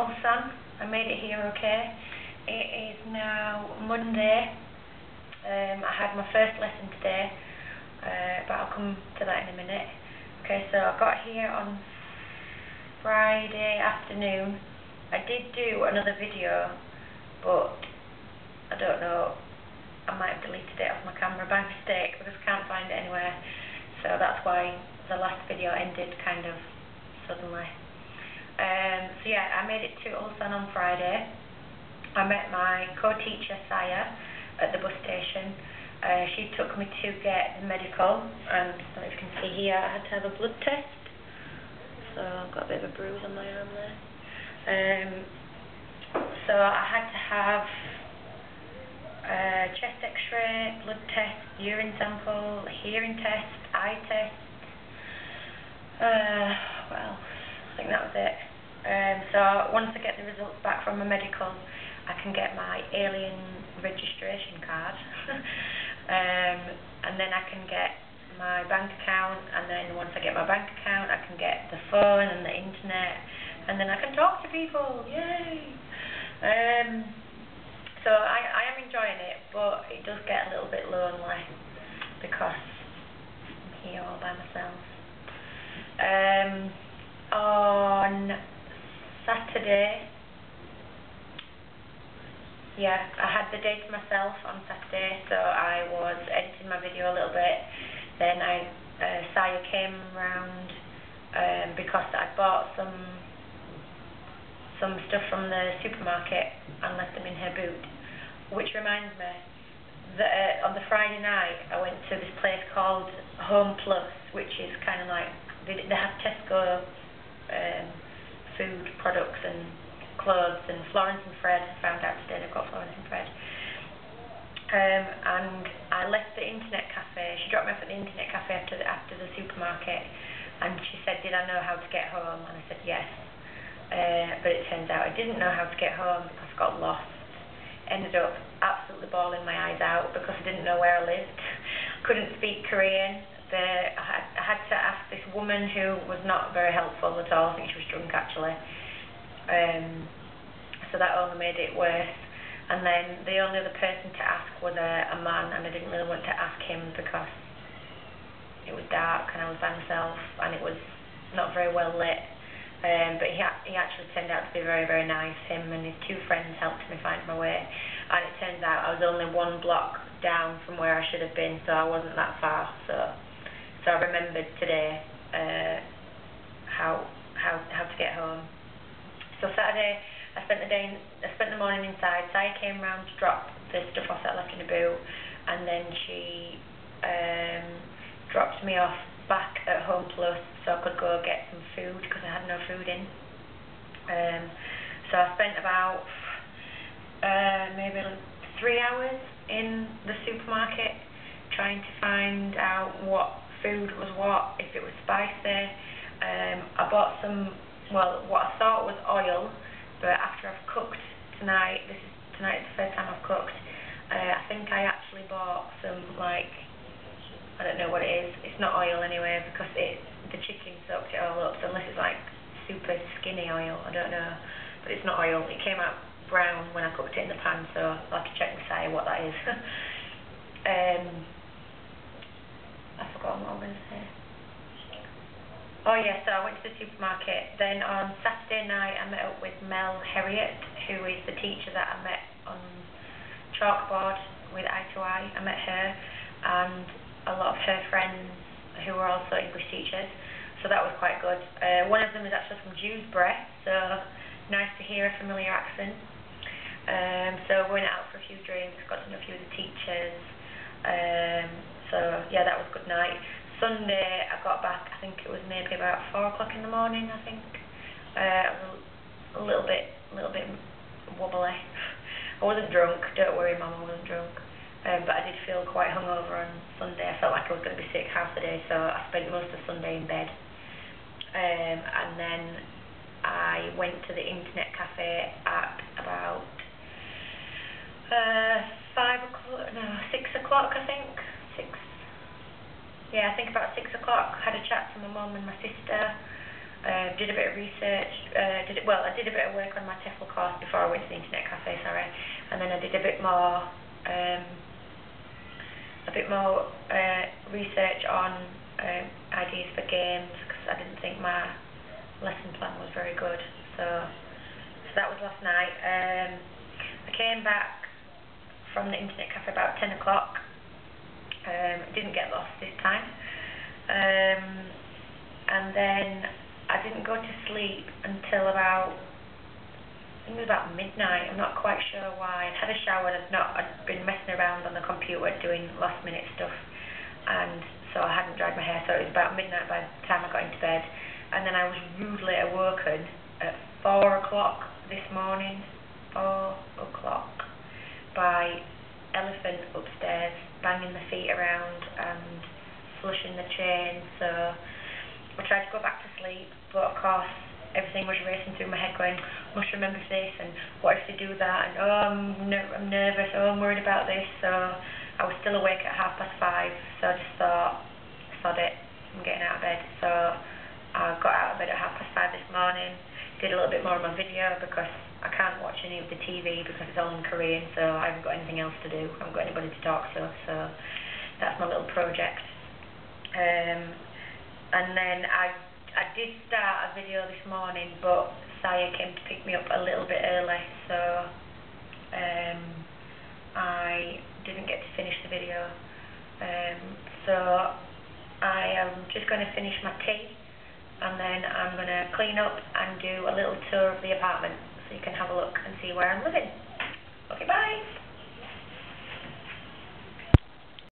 Ulsan. I made it here okay. It is now Monday. I had my first lesson today, but I'll come to that in a minute. Okay, so I got here on Friday afternoon. I did do another video, but I don't know, I might have deleted it off my camera by mistake because I can't find it anywhere. So that's why the last video ended kind of suddenly. So yeah, I made it to Ulsan on Friday. I met my co-teacher Saya at the bus station. She took me to get medical, and as you can see here, I had to have a blood test. So I've got a bit of a bruise on my arm there. So I had to have chest x-ray, blood test, urine sample, hearing test, eye test. What else? I think that was it. So once I get the results back from my medical, I can get my alien registration card. And then I can get my bank account, and then once I get my bank account, I can get the phone and the internet, and then I can talk to people. Yay! So I am enjoying it, but it does get a little bit lonely because I'm here all by myself. On Saturday, yeah, I had the day to myself on Saturday, so I was editing my video a little bit. Then Saya came round because I bought some stuff from the supermarket and left them in her boot. Which reminds me that on the Friday night I went to this place called Home Plus, which is kind of like, they have Tesco food products and clothes, and Florence and Fred, I found out today they've got Florence and Fred. And I left the internet cafe. She dropped me off at the internet cafe after the supermarket, and she said, did I know how to get home? And I said yes. But it turns out I didn't know how to get home because I got lost. Ended up absolutely bawling my eyes out because I didn't know where I lived. Couldn't speak Korean. I had to ask this woman who was not very helpful at all. I think she was drunk actually. So that only made it worse. And then the only other person to ask was a man, and I didn't really want to ask him because it was dark and I was by myself and it was not very well lit. But he actually turned out to be very, very nice. Him and his two friends helped me find my way, and it turns out I was only one block down from where I should have been, so I wasn't that far. So I remembered today how to get home. So Saturday, I spent the morning inside. Saya came round to drop the stuff off that I left in the boot, and then she dropped me off back at Home Plus so I could go get some food because I had no food in. So I spent about maybe 3 hours in the supermarket trying to find out what food was what, if it was spicy. I bought some, well, what I thought was oil, but after I've cooked tonight, tonight's the first time I've cooked, I think I actually bought some, like, I don't know what it is. It's not oil anyway because the chicken soaked it all up, so unless it's like super skinny oil, I don't know. But it's not oil. It came out brown when I cooked it in the pan, so I'll have to check with Saya what that is. I've forgotten what I was going to say. Oh yeah, so I went to the supermarket. Then on Saturday night I met up with Mel Herriot, who is the teacher that I met on chalkboard with Eye to Eye. I met her and a lot of her friends who were also English teachers, so that was quite good. One of them is actually from Dewsbury, so nice to hear a familiar accent. So we went out for a few drinks, got to know a few of the teachers. So yeah, that was a good night. Sunday I got back, I think it was maybe about 4 o'clock in the morning, I think. I was a little bit wobbly. I wasn't drunk, don't worry Mum, I wasn't drunk. But I did feel quite hungover on Sunday. I felt like I was going to be sick half the day, so I spent most of Sunday in bed. And then I went to the internet cafe at about 6 o'clock, I think. 6. Yeah, I think about 6 o'clock. Had a chat to my mum and my sister. Did a bit of research, I did a bit of work on my TEFL course before I went to the internet cafe, and then I did a bit more research on ideas for games, because I didn't think my lesson plan was very good. So that was last night. I came back from the internet cafe about 10 o'clock. Didn't get lost this time. And then I didn't go to sleep until about, I think it was about midnight. I'm not quite sure why. I'd had a shower, I'd been messing around on the computer doing last minute stuff, and so I hadn't dried my hair, so it was about midnight by the time I got into bed. And then I was rudely awoken at 4 o'clock this morning, 4 o'clock, by Elephant upstairs banging the feet around and flushing the chain. So I tried to go back to sleep, but of course everything was racing through my head going, must remember this, and what if they do that, and oh, I'm nervous, oh, I'm worried about this. So I was still awake at 5:30, so I just thought, sod it, I'm getting out of bed. So I got out of bed at 5:30 this morning, did a little bit more of my video, because I can't watch any of the TV because it's all in Korean, so I haven't got anything else to do. I haven't got anybody to talk to, so that's my little project. And then I did start a video this morning, but Saya came to pick me up a little bit early, so I didn't get to finish the video. So I am just going to finish my tea, and then I'm going to clean up and do a little tour of the apartment, so you can have a look and see where I'm living.